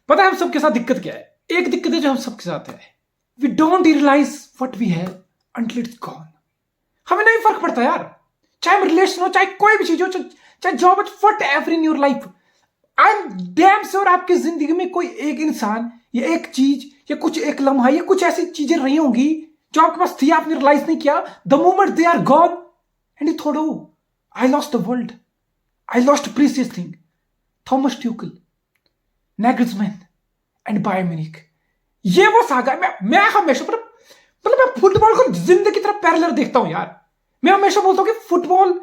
पता है हम सबके साथ दिक्कत क्या है? एक दिक्कत है जो हम सबके साथ है, we don't realize what we have until it's gone. हमें नहीं फर्क पड़ता यार, चाहे रिलेशन हो, चाहे कोई भी चीज हो, चाहे जॉब हो, what ever in your life. I am damn sure आपकी जिंदगी में कोई एक इंसान या एक चीज या कुछ एक लम्हा या कुछ ऐसी चीजें रही होंगी जो आपके पास थी, आपने रियलाइज नहीं किया। The moment they are gone and you thought, oh I lost the world, I lost precious thing. Thomas Tuchel, Nagelsmann and Bayern Munich, ये वो सागा है। मैं हमेशा मतलब मैं फुटबॉल को जिंदगी की तरफ पैरेलल देखता हूं यार। मैं हमेशा बोलता हूं कि football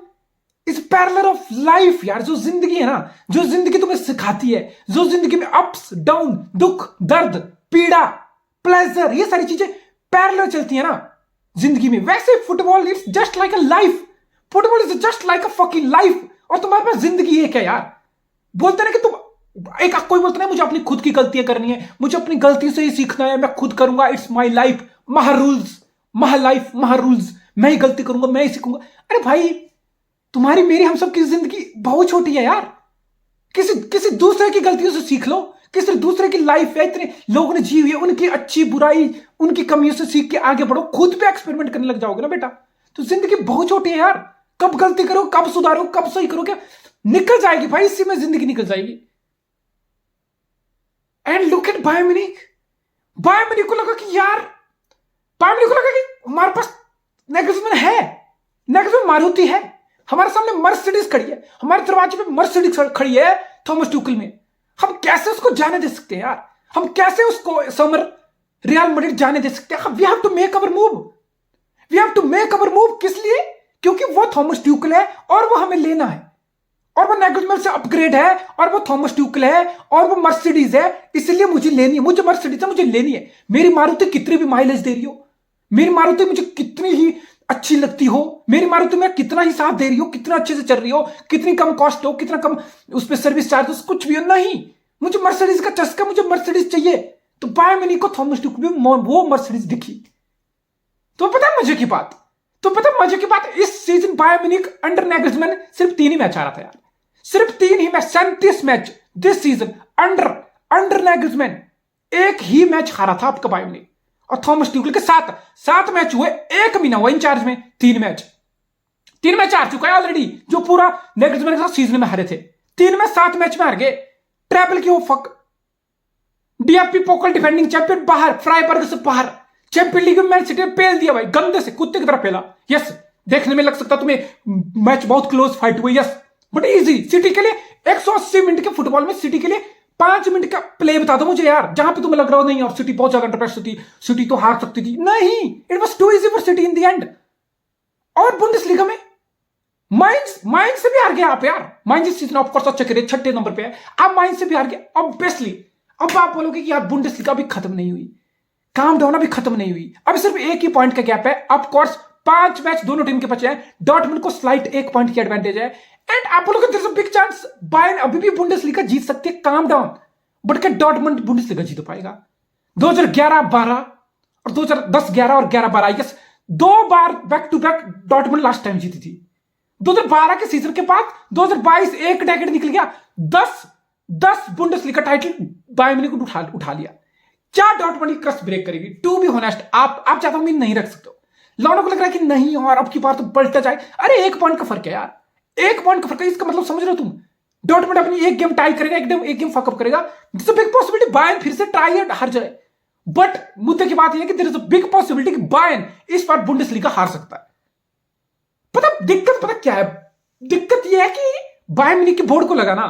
is parallel of life यार। जो जिंदगी है ना, जो जिंदगी तुम्हें सिखाती है, जो जिंदगी में अप्स डाउन, दुख, दर्द, पीड़ा, प्लेजर, ये सारी चीजें पैरेलल चलती है ना जिंदगी में, वैसे football is just like a life. Football is just like a fucking life. और तुम्हारे पास जिंदगी एक है यार। बोलते ना कि तुम एक कोई बोलता ना मुझे अपनी खुद की गलतियां करनी है, मुझे अपनी गलती से ही सीखना है, मैं खुद करूंगा, it's my life, my rules, my life, my rules, मैं ही गलती करूंगा, मैं ही सीखूंगा। अरे भाई, तुम्हारी मेरी हम सब की जिंदगी बहुत छोटी है यार। किसी दूसरे की गलतियों से सीख लो, किसी दूसरे की लाइफ है, इतने लोगों ने जी हुई है, उनकी अच्छी बुराई, उनकी कमियों से सीख के आगे बढ़ो। खुद पे एक्सपेरिमेंट करने लग जाओगे ना बेटा, तो जिंदगी बहुत छोटी है यार। कब गलती करो, कब सुधारो, कब सही करो, क्या निकल जाएगी भाई, इसी में जिंदगी निकल जाएगी। And look at Bayern Munich. Bayern Munich को लगा कि यार, बायर्न म्यूनिख को लगा कि हमारे पास नैगल्समैन है, नैगल्समैन मारुति है, हमारे सामने मर्सिडीज खड़ी है, हमारे दरवाजे पे मर्सिडीज खड़ी है थॉमस ट्यूकल में। हम कैसे उसको जाने दे सकते हैं यार? हम कैसे उसको समर रियल मैड्रिड जाने दे सकते हैं? We have to make our move, we have to make our move. किस लिए? क्योंकि वो थॉमस ट्यूकल है और वो हमें लेना है, और वो नैगल्समैन से अपग्रेड है, और वो थॉमस ट्यूकल है, और वो मर्सिडीज है, इसलिए मुझे लेनी है। मुझे मर्सिडीज है, मुझे लेनी है। मेरी मारुति कितनी भी माइलेज दे रही हो, मेरी मारुति मुझे कितनी ही अच्छी लगती हो, मेरी मारुति में कितना ही साथ दे रही हो, कितना अच्छे से चल रही हो, कितनी कम कॉस्ट हो, कितना कम उस पर सर्विस चार्जेस, कुछ भी हो, नहीं, मुझे मर्सिडीज का चस्का, मुझे मर्सिडीज चाहिए। तो बायर्न म्यूनिख को थॉमस ट्यूकल में वो मर्सिडीज दिखी। तो पता है मजे की बात, इस सीजन बायर्न म्यूनिख अंडर नैगल्समैन सिर्फ 3 ही मैच आ रहा था यार, सिर्फ 3 ही match. 37 match this season under Nagelsmann, एक ही मैच हारा था आपका बायर्न म्यूनिख। और थॉमस ट्यूकल के 7 मैच हुए, 1 महीना हुआ इंचार्ज में, 3 मैच हार चुका है ऑलरेडी, जो पूरा नैगल्समैन के साथ सीजन में हारे थे। 3 में 7 मैच में हार गए। ट्रैवल की वो फक, डीएफबी पोकल डिफेंडिंग चैंपियन बाहर, फ्राइबर्ग से बाहर, चैंपियन लीग में मैन सिटी पेल दिया भाई, गंदे से कुत्ते की तरह पेला। यस, देखने में लग सकता तुम्हें मैच बहुत क्लोज फाइट हुई, यस, बट इजी। सिटी के लिए 180 मिनट के फुटबॉल में सिटी के लिए 5 मिनट का प्ले बता दो मुझे यार, जहां पे तुम्हें लग रहा हो नहीं और सिटी बहुत ज्यादा अंडर प्रेशर थी, सिटी तो हार सकती थी। नहीं, it was too easy for City in the end. और बुंडेसलीगा में माइंस से भी हार गया आप यार। माइंस इस सीजन ऑफ कोर्स अच्छे करे, 6 नंबर पे है, आप माइंस से भी हार गए ऑब्वियसली। अब आप बोलोगे कि यार बुंडेसलीगा भी खत्म नहीं हुई, काम डाउन भी खत्म नहीं हुई, अब सिर्फ 1 ही पॉइंट का गैप है। ऑफ कोर्स 5 मैच दोनों टीम के बचे हैं, डॉर्टमुंड को स्लाइट 1 पॉइंट की एडवांटेज है। एंड आप बोलोगे there is a big chance Bayern अभी भी बुंडेसलीगा जीत सकती है, काम डाउन, बट क्या डॉर्टमुंड बुंडेसलीगा जीत पाएगा? 2011-12 और 2010-11 और 11-12, यस, 2 बार back to back Dortmund last time जीती थी। 2012 के सीजन के बाद 2022 एक डेकेड निकल गया, 10 बुंडेसलीगा टाइटल बायर्न म्यूनिख ने उठा लिया। क्या डॉर्टमुंड की क्रस्ट ब्रेक करेगी? टू बी ऑनेस्ट, आप ज्यादा उम्मीद नहीं रख सकते हो। लौंडों को लग रहा है कि नहीं और अब की बार तो पलटा जाए। अरे 1 पॉइंट का फर्क है यार, 1 पॉइंट का फर्क है, इसका मतलब समझ रहे हो तुम? डॉर्टमुंड अपनी एक गेम टाई करेगा, एक गेम फकअप करेगा, this a big possibility Bayern फिर से ट्राई एंड हार जाए। बट मुद्दे की बात यह है कि there is a big possibility कि बायर्न इस बार बुंडेसलीगा हार सकता है। दिक्कत क्या है? दिक्कत यह है कि बायर्न म्यूनिख के बोर्ड को लगा ना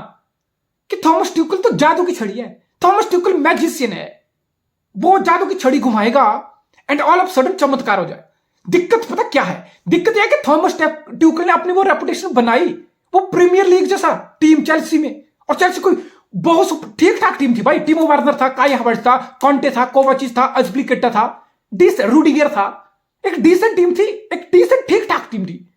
कि थॉमस ट्यूकल तो जादू की छड़ी है, थॉमस ट्यूकल मैजिशियन है, वो जादू की छड़ी घुमाएगा एंड ऑल ऑफ सडन चमत्कार हो जाए। दिक्कत पता क्या है? दिक्कत यह है कि थॉमस ट्यूकल ने अपनी वो रेपुटेशन बनाई, वो प्रीमियर लीग जैसा टीम चेल्सी में, और चेल्सी कोई बहुत ठीक ठाक टीम थी भाई। टिमो वार्नर था, काई हावर्ट्ज था, कॉन्टे था, कोवाचिच था, अज़पीलिक्वेटा था, रूडिगर था, एक डिसेंट टीम थी, एक डिसेंट ठीक ठाक टीम थी।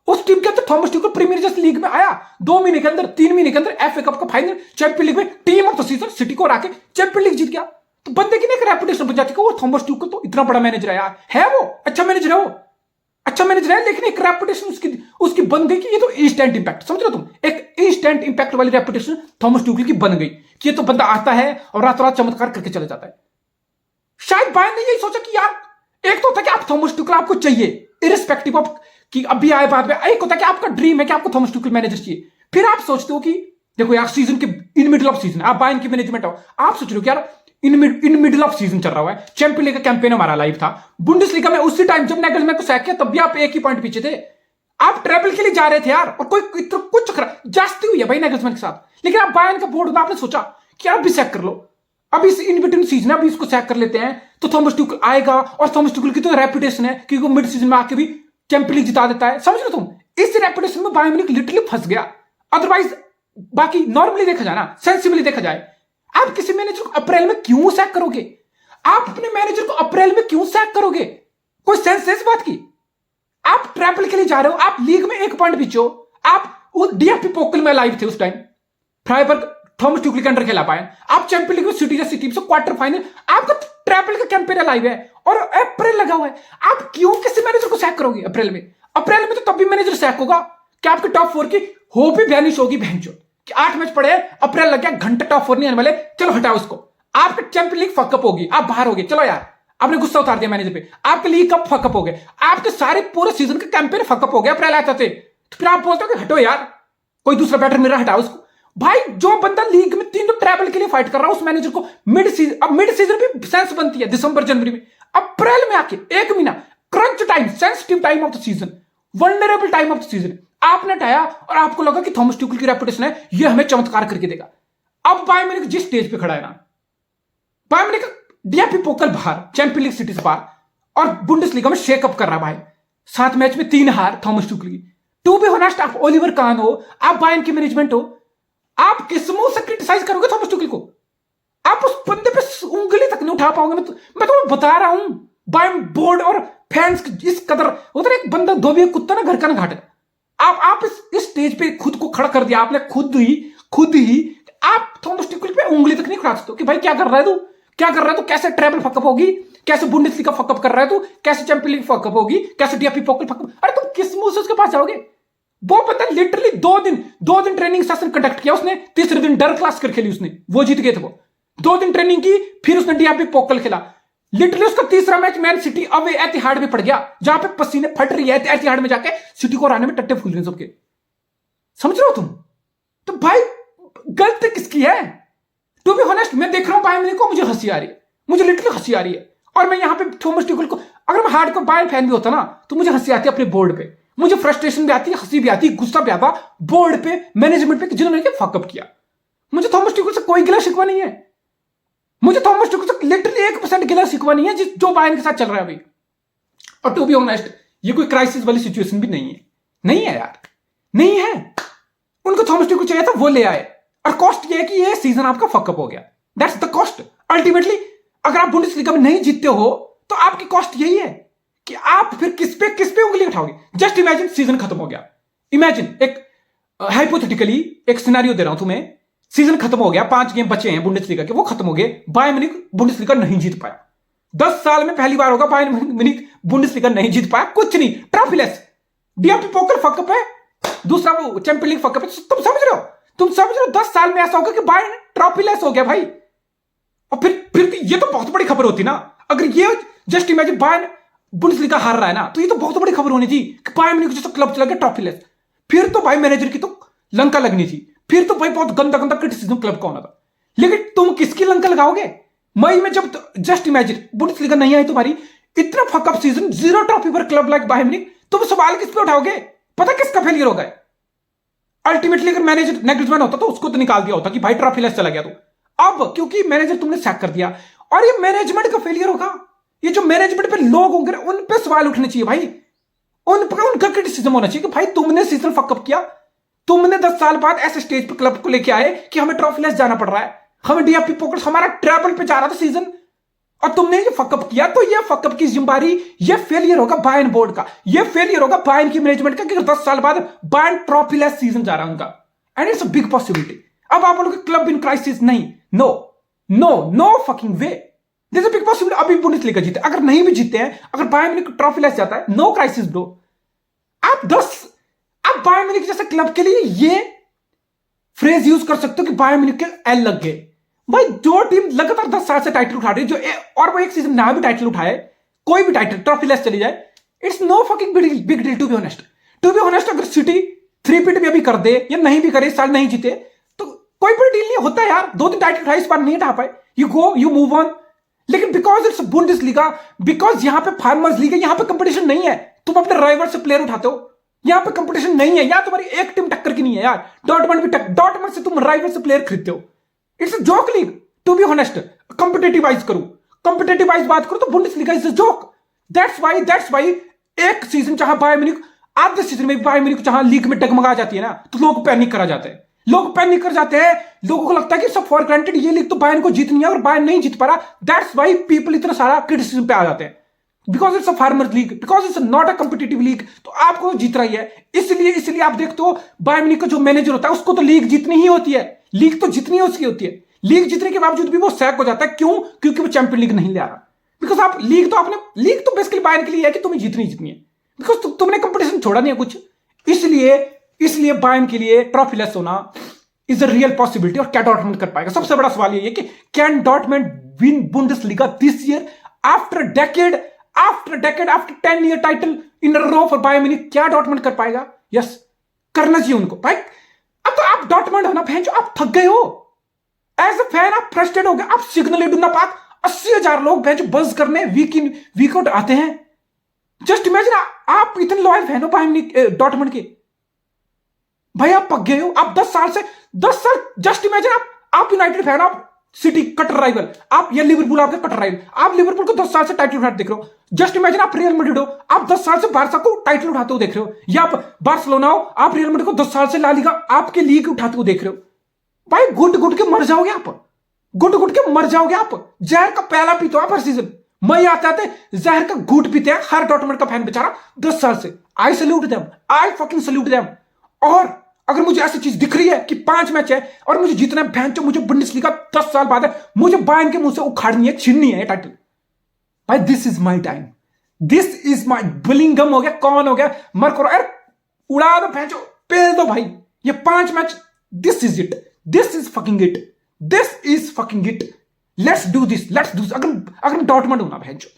उस टीम के अंदर थॉमस ट्यूकल प्रीमियर जैसी लीग में आया, 2 महीने के अंदर, 3 महीने के अंदर एफए कप का फाइनल, चैंपियन लीग में team of the season city को हरा के चैंपियन लीग जीत गया। तो बंदे की ना एक रेपुटेशन बन जाती है, वो थॉमस ट्यूकल तो इतना बड़ा मैनेजर है यार, है वो अच्छा मैनेजर है वो। अच्छा मैनेजर है, लेकिन एक रेपुटेशन उसकी उसकी बन गई कि ये तो इंस्टेंट इंपैक्ट, समझ रहे हो तुम, एक इंस्टेंट इंपैक्ट वाली रेपुटेशन थॉमस ट्यूखल की बन गई कि ये तो बंदा आता है और रातों रात चमत्कार करके चला जाता है। शायद बायर्न ने यही सोचा कि यार एक तो होता है कि आप थॉमस ट्यूखल आपको चाहिए इरिस्पेक्टिव ऑफ कि अभी आए बाद में, एक होता है कि आपका ड्रीम है कि आपको थॉमस ट्यूखल मैनेजर चाहिए, फिर आप सोचते हो कि देखो यार सीजन के इन मिडिल ऑफ सीजन आप बायर्न की मैनेजमेंट हो, आप सोच रहे हो कि यार इन मिडिल ऑफ सीजन चल रहा है, चैंपियन लीग का कैंपेन हमारा लाइव था, बुंडेसलीगा में उसी टाइम जब नैगल्समैन को सैक किया तब भी आप एक ही पॉइंट पीछे थे, आप ट्रेबल के लिए जा रहे थे यार, और कोई कुछ जास्ती हुई है भाई नैगल्समैन के साथ, लेकिन आप बायर्न का बोर्ड आपने सोचा कि आप भी सैक कर लो, अब इस इन बिटवीन सीजन अभी इसको सैक कर लेते हैं तो थॉमस ट्यूखल आएगा, और थॉमस ट्यूखल की तो रेपुटेशन है कि वो मिड सीजन में आके भी चैंपियन लीग जिता देता है, समझ लो तुम, इस रेपुटेशन में बायर्न म्यूनिख लिटरली फंस गया। अदरवाइज बाकी नॉर्मली देखा जाए ना, सेंसिबली देखा जाए, आप किसी मैनेजर को अप्रैल में क्यों सैक करोगे, आप अपने मैनेजर को अप्रैल में क्यों सैक करोगे, कोई सेंस है इस बात की? आप ट्रैपल के लिए जा रहे हो, आप लीग में एक पॉइंट पीछे हो, आप वो डीएफपी पोकल में लाइव थे उस टाइम, फ्राइबर्ग थॉमस ट्यूखल के अंडर खेला पाए, आप चैंपियन लीग में सिटी जैसी टीम से क्वार्टर फाइनल, आपका ट्रैपल का कैंपेन लाइव है और अप्रैल लगा हुआ है, आप क्यों किसी मैनेजर को सैक करोगे अप्रैल में? अप्रैल में तो तब भी मैनेजर सैक होगा कि आपके टॉप 4 की होप ही वैनिश होगी बहनचोद, कि 8 मैच पड़े, अप्रैल लग गया, घंटा टॉप 4 नहीं आने वाले, चलो हटाओ उसको, आपके चैंपियन लीग फकअप होगी, आप बाहर हो गए, चलो यार आपने गुस्सा उतार दिया मैनेजर पे, आपके लीग कब फकअप हो गए, आपके सारे पूरे सीजन के कैंपेन फकअप हो गया अप्रैल आते थे, तो फिर आप बोलते हो कि हटो यार कोई दूसरा बैटर मिल रहा हटाओ उसको। भाई जो बंदा लीग में 3 ट्रैवल के लिए फाइट कर रहा है उस मैनेजर को मिड सीजन, अब मिड सीजन भी सेंस बनती है दिसंबर जनवरी में, अप्रैल में आके 1 महीना crunch time, sensitive time of the season, vulnerable time of the season आपने हटाया, और आपको लगा कि थॉमस ट्यूखल की रेपुटेशन है ये हमें चमत्कार करके देगा। अब बायर्न म्यूनिख जिस स्टेज पे खड़ा है ना, बायर्न म्यूनिख डीएफबी पोकल बाहर, चैंपियन लीग सिटी से बाहर, और बुंडेसलीगा में शेकअप कर रहा भाई, 7 मैच में 3 हार थॉमस ट्यूखल की। टू बी ऑनेस्ट, आप ओलिवर कान हो, आप बायर्न की मैनेजमेंट हो, आप किस मुंह से क्रिटिसाइज करोगे थॉमस ट्यूखल को? आप उस बंदे पे उंगली तक नहीं उठा पाओगे। मैं तुम्हें बता रहा हूं, बायर्न बोर्ड और फैंस इस कदर, उधर एक बंदा धोबी कुत्ता ना घर का ना घाट, आप इस स्टेज पे खुद को खड़ा कर दिया आपने, खुद ही आप थॉमस ट्यूखल पे उंगली तक नहीं उठा सकते कि भाई क्या कर रहा है तू, क्या कर रहा है तू, कैसे ट्रैवल फकअप होगी, कैसे बुंडेसलीगा फकअप कर रहा है तू, कैसे चैंपियन लीग फकअप होगी, कैसे डीएफबी पोकल फकअप, अरे तुम किस मुंह से उसके पास जाओगे? वो पता लिटरली 2 दिन ट्रेनिंग सेशन कंडक्ट किया उसने, तीसरे दिन डर क्लास कर खेली उसने, वो जीत गए थे वो, 2 दिन ट्रेनिंग की, फिर उसने डीएफबी पोकल खेला, लिटरली उसका तीसरा मैच मैन सिटी अवे एतिहाद में पड़ गया, जहां पे पसीने फट रही है एतिहाद में जाके, सिटी को हराने में टट्टे फूल रहे हैं सबके, समझ रहे हो तुम? तो भाई गलती किसकी है? टू बी ऑनेस्ट, मैं देख रहा हूं बायर्न म्यूनिख को, मुझे हंसी आ रही है, मुझे लिटरली हंसी आ रही है, और मैं यहां पे थॉमस ट्यूखल को, अगर मैं हार्डकोर बायर्न फैन भी होता ना तो मुझे हंसी आती है अपने बोर्ड पे, मुझे फ्रस्ट्रेशन भी आती है, हंसी भी आती है, गुस्सा भी आता बोर्ड पे, मैनेजमेंट पे, जिन्होंने फकअप किया। मुझे थॉमस ट्यूखल से कोई गिला शिकवा नहीं है, मुझे थॉमस ट्यूखल से लिटरली 1% गिला शिकवा नहीं है जो बायर्न के साथ चल रहा है अभी। और टू बी ऑनेस्ट, ये कोई क्राइसिस वाली सिचुएशन भी नहीं है यार, नहीं है। उनको थॉमस ट्यूखल चाहिए था, वो ले आए, और कॉस्ट ये है कि ये सीजन आपका फकअप हो गया, दैट्स द कॉस्ट। अल्टीमेटली अगर आप बुंडेसलीगा में नहीं जीतते हो तो आपकी कॉस्ट यही है कि आप फिर किस पे उंगली उठाओगे। जस्ट इमेजिन सीजन खत्म हो गया, इमेजिन एक हाइपोथेटिकली एक सिनेरियो दे रहा हूं तुम्हें, सीजन खत्म हो गया, 5 गेम बचे हैं बुंडेसलीगा के, वो खत्म हो गए, बायर्न म्यूनिख बुंडेसलीगा नहीं जीत पाया, 10 साल में पहली बार होगा बायर्न म्यूनिख बुंडेसलीगा नहीं जीत पाया, कुछ नहीं, ट्रॉफीलेस, डीएफबी पोकल फकअप है, दूसरा वो चैंपियन लीग फकअप है, तुम समझ रहे हो 10 साल में ऐसा होगा कि बायर्न ट्रॉफीलेस हो गया भाई। और फिर ये तो बहुत बड़ी खबर होती ना, अगर ये जस्ट इमेजिन बायर्न बुंडेसलीगा हार रहा है ना, तो ये तो बहुत बड़ी खबर होनी थी कि बायर्न म्यूनिख जैसा क्लब चला गया ट्रॉफीलेस, फिर तो भाई मैनेजर की तो लंका लगनी थी, फिर तो भाई बहुत गंदा क्रिटिसिज्म क्लब का होना था। लेकिन तुम किसकी लंका लगाओगे? मई में जब जस्ट इमेजिन बुंडेसलीगा नहीं आई तुम्हारी, इतना फकअप सीजन, 0 ट्रॉफी पर क्लब लाइक बायर्न म्यूनिख, तुम सवाल किस पे उठाओगे? पता किसका फेलियर होगा? अल्टीमेटली अगर मैनेजर नैगल्समैन होता तो उसको तो निकाल दिया होता कि भाई ट्रॉफीलेस चला गया, तो अब क्योंकि मैनेजर तुमने सैक कर दिया, और ये मैनेजमेंट का फेलियर होगा, ये जो मैनेजमेंट पे लोग होंगे उन पे सवाल उठने चाहिए भाई, उनका क्रिटिसिज्म होना चाहिए कि भाई तुमने सीजन फकअप किया, तुमने 10 साल बाद ऐसे स्टेज पे क्लब को लेके आए कि हमें ट्रॉफीलेस जाना पड़ रहा है, हमें डीएफबी पोकल, हमारा ट्रैवल पे जा रहा था सीजन, और तुमने ये फकअप किया, तो ये फकअप की जिम्मेदारी, ये फेलियर होगा बायर्न बोर्ड का, ये फेलियर होगा बायर्न की मैनेजमेंट का कि 10 साल बाद बायर्न ट्रॉफीलेस सीजन जा रहा है उनका, and it's a big possibility. अब आप बोलोगे क्लब इन क्राइसिस, नहीं, no fucking way, this big possibility अभी बुंडेसलीगा जीते, अगर नहीं भी जीते हैं, अगर बायर्न म्यूनिख ट्रॉफी लेस जाता है, नो क्राइसिस ब्रो। आप बायर्न म्यूनिख जैसे क्लब के लिए ये फ्रेज यूज कर सकते हो कि बायर्न म्यूनिख के एल लग गए। भाई जो टीम लगातार 10 साल से टाइटल उठा रही है, और वो एक सीजन ना भी टाइटल उठाए, कोई भी टाइटल ट्रॉफी लेस चली जाए, it's no fucking big deal to be honest. अगर सिटी 3-peat भी अभी कर दे या नहीं भी करे, इस साल नहीं जीते, तो कोई बड़ी डील नहीं होता यार। 2-3 टाइटल उठाए, इस बार नहीं उठा पाए, यू मूव ऑन। लेकिन बिकॉज इट्स बुंडेसलीगा, बिकॉज यहां पे फार्मर्स लीग है, यहां पे कंपटीशन नहीं है, तुम अपने राइवल से प्लेयर उठाते हो, यहां पे कंपटीशन नहीं है, यार तुम्हारी एक टीम टक्कर की नहीं है यार। डॉर्टमंड से तुम राइवल से प्लेयर खरीदते हो, it's a joke league to be honest. Competitive wise बात करो तो Bundesliga is a joke. That's why एक सीजन जहां बायर्न म्यूनिख, आधे सीजन में बायर्न म्यूनिख जहां लीग में डगमगा जाती है ना, तो लोग पैनिक कर जाते हैं, लोगों को लगता है कि सब फॉर ग्रांटेड, ये लीग तो बायर्न को जीतनी है और बायर्न नहीं जीत पा रहा। दैट्स वाई पीपल इतना सारा क्रिटिसिज्म पे आ जाते हैं, because it's a farmers league, because it's not a competitive league. तो आपको जीत रही है, इसलिए आप देखते हो बायर्न म्यूनिख का जो मैनेजर होता है, उसको तो लीग जीतनी ही होती है, लीग तो जितनी उसकी होती है। लीग जीतने के बावजूद भी वो सैक हो जाता है, क्यों? क्योंकि वो चैंपियन लीग नहीं ले आ रहा। बिकॉज आप लीग तो बेसिकली बायर्न के लिए है कि तुम्हें जीतनी है, बिकॉज तुमने कंपटीशन छोड़ा नहीं है कुछ। इसलिए बायर्न के लिए ट्रॉफी लेस होना इज अ रियल पॉसिबिलिटी। और क्या डॉर्टमंड कर पाएगा? सबसे बड़ा सवाल ये है कि can Dortmund win Bundesliga this year after decade, after 10 year title in a row for Bayern Munich? क्या डॉर्टमंड कर पाएगा? यस, करना चाहिए उनको भाई। अब तो आप डॉर्टमंड हो ना फैन, जो आप थक गए हो एज अ फैन, आप फ्रस्ट्रेट हो गए। आप सिग्नल इडुना पाक 80,000 लोग बेंच बज करने वीक इन वीक आउट आते हैं। जस्ट इमेजिन, आप इतने लॉयल फैन हो बायर्न डॉर्टमंड के, भाई आप पक गए हो। आप 10 साल जस्ट इमेजिन, आप यूनाइटेड फैन, आप सिटी कटर राइवल, आप या लिवरपूल आपके कटर राइवल, आप लिवरपूल को 10 साल से टाइटल उठाते देख रहे हो। जस्ट इमेजिन आप रियल मैड्रिड हो, आप 10 साल से बार्सा को टाइटल उठाते हो देख रहे हो, या आप बार्सिलोना हो, आप रियल मैड्रिड को 10 साल से ला लीगा आपके लीग उठाते हो देख रहे हो। भाई घुट के मर जाओगे आप, जहर का पहला पीते हो आप हर सीजन। मई आते जहर का घूट पीते हैं हर डॉर्टमंड का फैन बेचारा 10 साल से। I salute them, I fucking salute them. और अगर मुझे ऐसी चीज दिख रही है कि 5 मैच है और मुझे जीतना है, भैंचो मुझे बुंडेसलीगा 10 साल बाद है, मुझे बायर्न के मुंह से उखाड़नी है, छीननी है टाइटल। भाई this is my time, this is my Bellingham हो गया, कौन हो गया, मर करो यार, उड़ा दो भैंचो, पेल दो भाई। ये 5 match, this is it, this is fucking it, let's do this. अगर मैं डॉर्टमंड हूं ना भैंचो,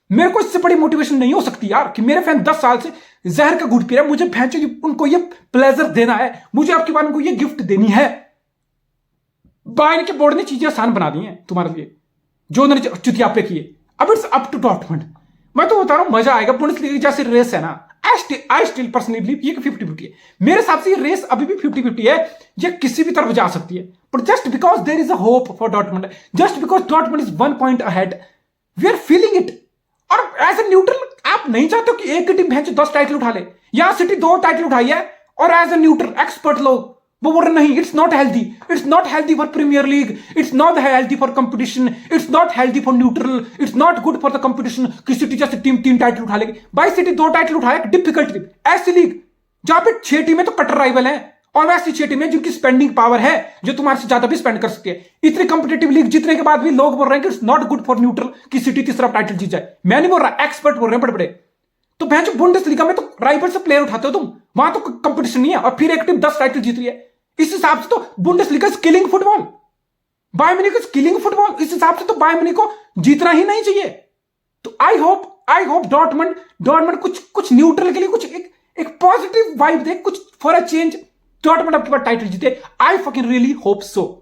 मेरे को इससे बड़ी मोटिवेशन नहीं हो सकती यार कि मेरे फैन 10 साल से जहर का घूट पी रहा है, मुझे भैंचो उनको ये प्लेजर देना है, मुझे आपके बारे को ये गिफ्ट देनी है। बायर्न के बोर्ड ने चीजें आसान बना दी हैं तुम्हारे लिए, जो उन्होंने चुतिया पे किए। अब इट्स अप टू डॉर्टमंड। मैं तो बता रहा हूं, मजा आएगा। बुंडेसलीगा जैसी रेस है ना, आई स्टिल पर्सनली बिलीव ये 50-50 है। मेरे हिसाब से ये रेस अभी भी 50-50 है, ये किसी भी तरफ जा सकती है। But just because there is a hope for Dortmund, just because Dortmund is 1 point ahead, we are feeling it. और एज ए न्यूट्रल आप नहीं चाहते हो कि एक टीम भैंस 10 टाइटल उठा ले। यहां सिटी 2 टाइटल उठाई है और एज ए न्यूट्रल एक्सपर्ट लोग वो बोल रहे नहीं, it's not healthy for Premier League, it's not healthy for competition, it's not healthy for neutral, it's not good for the competition कि सिटी जैसे टीम 3 टाइटल उठा लेगी। भाई सिटी 2 टाइटल उठाया, डिफिकल्ट लीग, ऐसी लीग जहां पे 6 टीमें तो कटर राइवल है और वैसी 6 टीमें जिनकी स्पेंडिंग पावर है, जो तुम्हारे से ज्यादा भी स्पेंड कर सकती है। इतनी कंपिटेटिव लीग जीतने के बाद भी लोग बोल रहे हैं कि it's not good for neutral कि सिटी तीसरा टाइटल जीत जाए। मैं नहीं बोल रहा, एक्सपर्ट बोल रहे हैं बड़े-बड़े। तो भैंस बुंडेसलीगा में तो राइवल से प्लेयर उठाते हो तुम, वहां तो कंपटीशन नहीं है और फिर एक टीम 10 टाइटल जीत रही है। इस हिसाब से तो Bundesliga is killing football, Bayern Munich is killing football. इस हिसाब से तो बायर्न म्यूनिख को जीतना ही नहीं चाहिए। तो आई होप डॉर्टमंड कुछ न्यूट्रल के लिए कुछ एक पॉजिटिव वाइब दे, कुछ फॉर अ चेंज डॉर्टमंड आपके पास टाइटल जीते। I fucking really hope so.